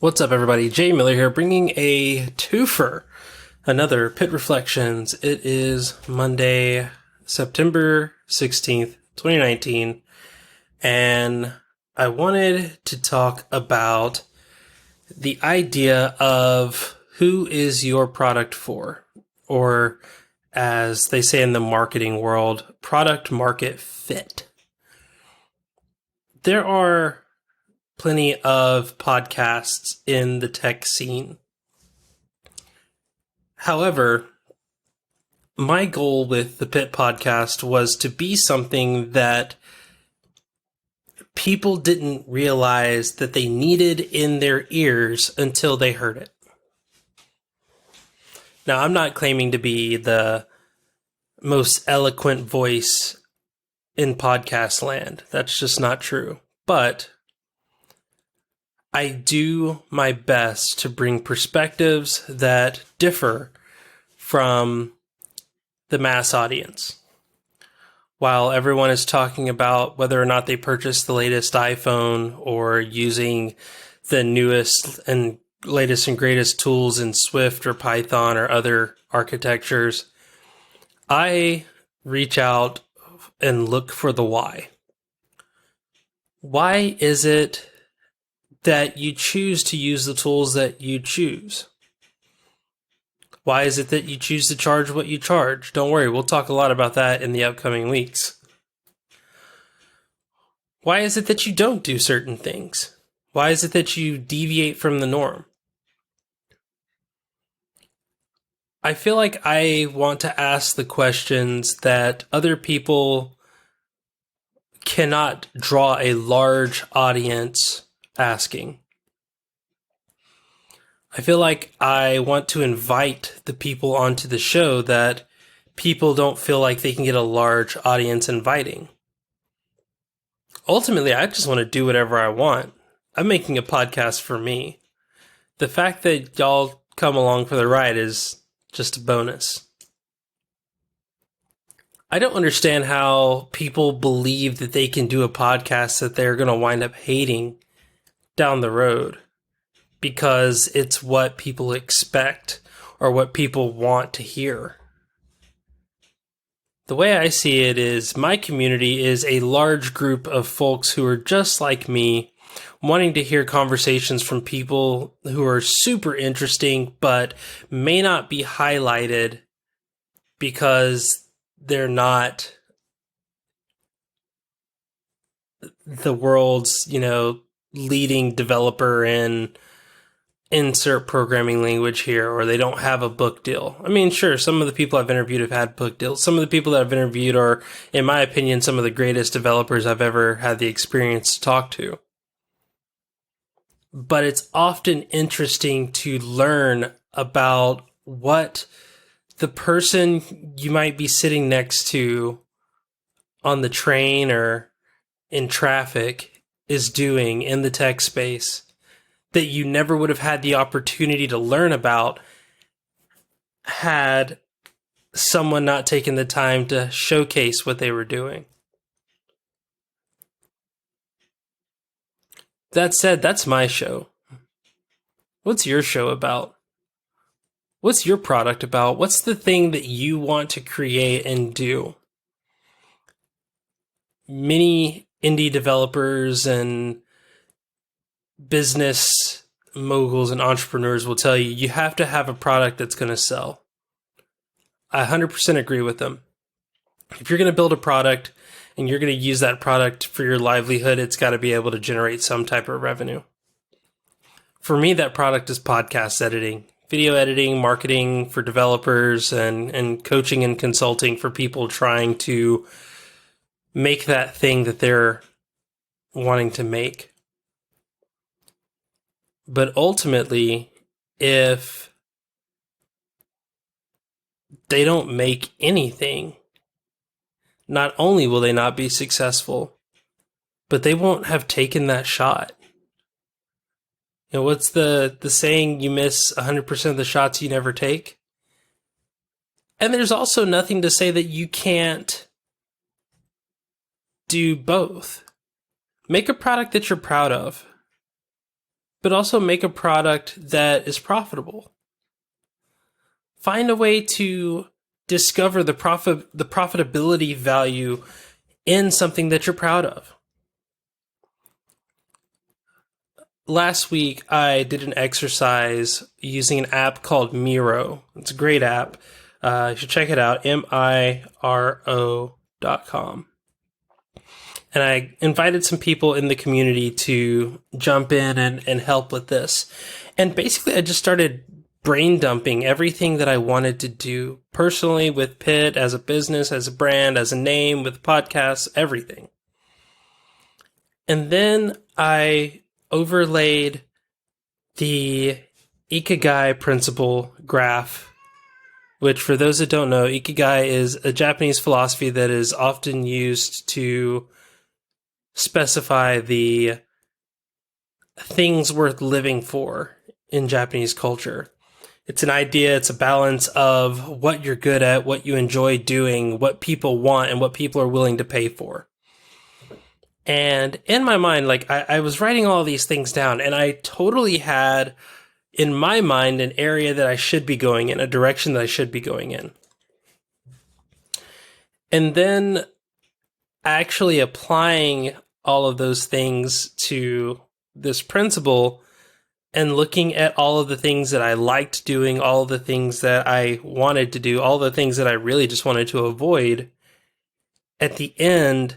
What's up, everybody? Jay Miller here, bringing a twofer, another Pit Reflections. It is Monday, September 16th, 2019, and I wanted to talk about the idea of who is your product for, or as they say in the marketing world, product market fit. There are plenty of podcasts in the tech scene. However, my goal with the Pit podcast was to be something that people didn't realize that they needed in their ears until they heard it. Now, I'm not claiming to be the most eloquent voice in podcast land. That's just not true. But I do my best to bring perspectives that differ from the mass audience. While everyone is talking about whether or not they purchased the latest iPhone or using the newest and latest and greatest tools in Swift or Python or other architectures, I reach out and look for the why. Why is it that you choose to use the tools that you choose? Why is it that you choose to charge what you charge? Don't worry, we'll talk a lot about that in the upcoming weeks. Why is it that you don't do certain things? Why is it that you deviate from the norm? I feel like I want to ask the questions that other people cannot draw a large audience asking. I feel like I want to invite the people onto the show that people don't feel like they can get a large audience inviting. Ultimately, I just want to do whatever I want. I'm making a podcast for me. The fact that y'all come along for the ride is just a bonus. I don't understand how people believe that they can do a podcast that they're going to wind up hating down the road because it's what people expect or what people want to hear. The way I see it is my community is a large group of folks who are just like me, wanting to hear conversations from people who are super interesting but may not be highlighted because they're not the world's, leading developer in insert programming language here, or they don't have a book deal. I mean, sure, some of the people I've interviewed have had book deals. Some of the people that I've interviewed are, in my opinion, some of the greatest developers I've ever had the experience to talk to. But it's often interesting to learn about what the person you might be sitting next to on the train or in traffic is doing in the tech space that you never would have had the opportunity to learn about had someone not taken the time to showcase what they were doing. That said, that's my show. What's your show about? What's your product about? What's the thing that you want to create and do? Many indie developers and business moguls and entrepreneurs will tell you you have to have a product that's going to sell. I 100% agree with them. If you're going to build a product and you're going to use that product for your livelihood, it's got to be able to generate some type of revenue. For me, that product is podcast editing, video editing, marketing for developers, and coaching and consulting for people trying to make that thing that they're wanting to make. But ultimately, if they don't make anything, not only will they not be successful, but they won't have taken that shot. What's the saying? You miss 100% of the shots you never take. And there's also nothing to say that you can't do both. Make a product that you're proud of. but also make a product that is profitable. Find a way to discover the profitability value in something that you're proud of. Last week, I did an exercise using an app called Miro. It's a great app. You should check it out, Miro.com. And I invited some people in the community to jump in and help with this. And basically, I just started brain dumping everything that I wanted to do personally with Pitt, as a business, as a brand, as a name, with podcasts, everything. And then I overlaid the Ikigai principle graph, which, for those that don't know, Ikigai is a Japanese philosophy that is often used to specify the things worth living for in Japanese culture. It's an idea, it's a balance of what you're good at, what you enjoy doing, what people want, and what people are willing to pay for. And in my mind, like, I was writing all these things down, and I totally had, in my mind, an area that I should be going in, a direction that I should be going in. And then actually applying all of those things to this principle and looking at all of the things that I liked doing, all of the things that I wanted to do, all the things that I really just wanted to avoid, at the end,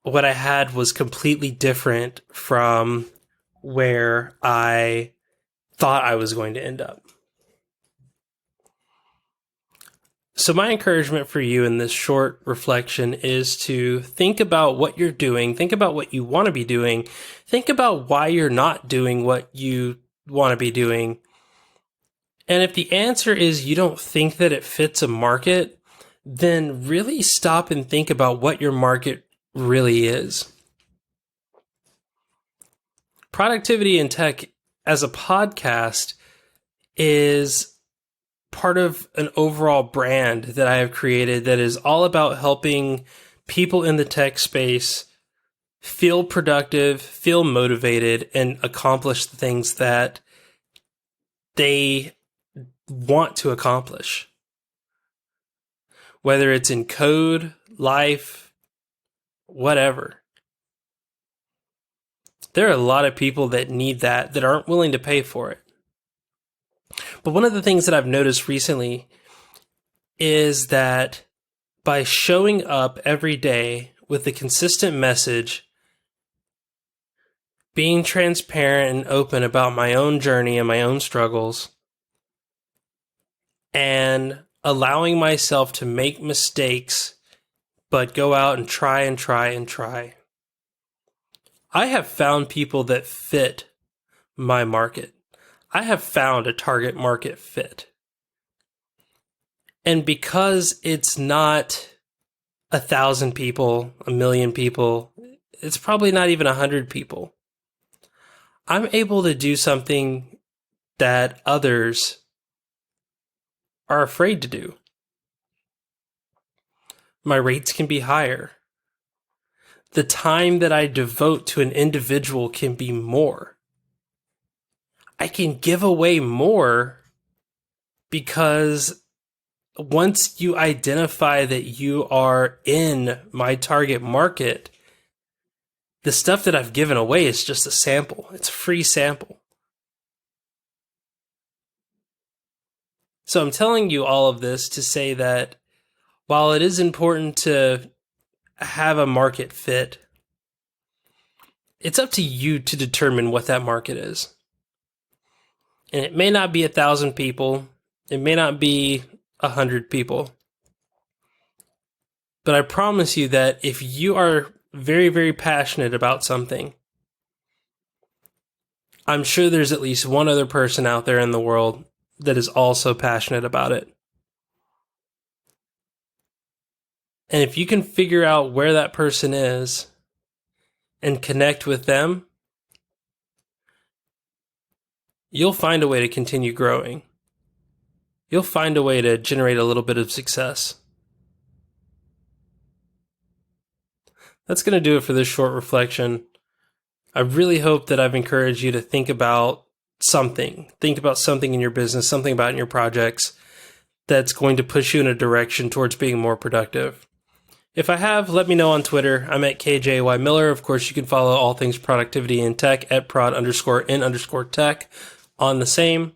what I had was completely different from where I thought I was going to end up. So my encouragement for you in this short reflection is to think about what you're doing, think about what you want to be doing, think about why you're not doing what you want to be doing. And if the answer is you don't think that it fits a market, then really stop and think about what your market really is. Productivity in Tech as a podcast is part of an overall brand that I have created that is all about helping people in the tech space feel productive, feel motivated, and accomplish the things that they want to accomplish. Whether it's in code, life, whatever. There are a lot of people that need that aren't willing to pay for it. But one of the things that I've noticed recently is that by showing up every day with a consistent message, being transparent and open about my own journey and my own struggles, and allowing myself to make mistakes, but go out and try and try and try, I have found people that fit my market. I have found a target market fit. And because it's not 1,000 people, 1,000,000 people, it's probably not even 100 people, I'm able to do something that others are afraid to do. My rates can be higher. The time that I devote to an individual can be more. I can give away more because once you identify that you are in my target market, the stuff that I've given away is just a sample. It's a free sample. So I'm telling you all of this to say that while it is important to have a market fit, it's up to you to determine what that market is. And it may not be 1,000 people. It may not be 100 people. But I promise you that if you are very, very passionate about something, I'm sure there's at least one other person out there in the world that is also passionate about it. And if you can figure out where that person is and connect with them, you'll find a way to continue growing. You'll find a way to generate a little bit of success. That's going to do it for this short reflection. I really hope that I've encouraged you to think about something. Think about something in your business, something about in your projects that's going to push you in a direction towards being more productive. If I have, let me know on Twitter. I'm at KJY Miller. Of course, you can follow all things productivity in tech at prod_in_tech on the same.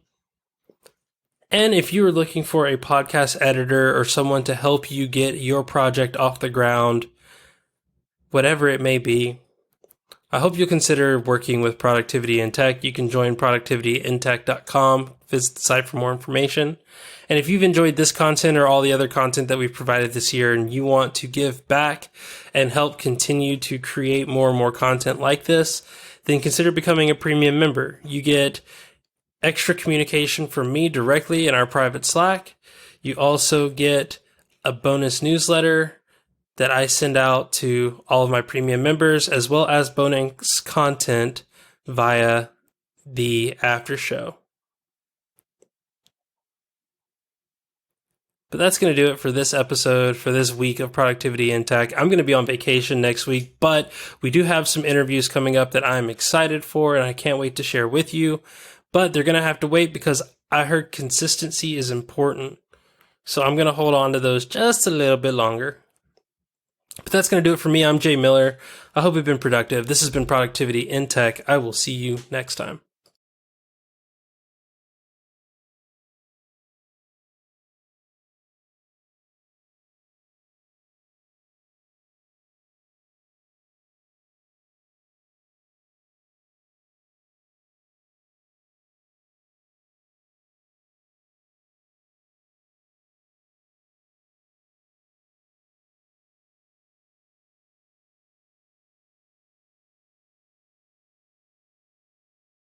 And if you are looking for a podcast editor or someone to help you get your project off the ground, whatever it may be, I hope you'll consider working with Productivity in Tech. You can join productivityintech.com, visit the site for more information. And if you've enjoyed this content or all the other content that we've provided this year and you want to give back and help continue to create more and more content like this, then consider becoming a premium member. You get extra communication from me directly in our private Slack. You also get a bonus newsletter that I send out to all of my premium members, as well as bonus content via the after show. But that's going to do it for this episode, for this week of Productivity in Tech. I'm going to be on vacation next week, but we do have some interviews coming up that I'm excited for, and I can't wait to share with you. But they're going to have to wait because I heard consistency is important. So I'm going to hold on to those just a little bit longer. But that's going to do it for me. I'm Jay Miller. I hope you've been productive. This has been Productivity in Tech. I will see you next time.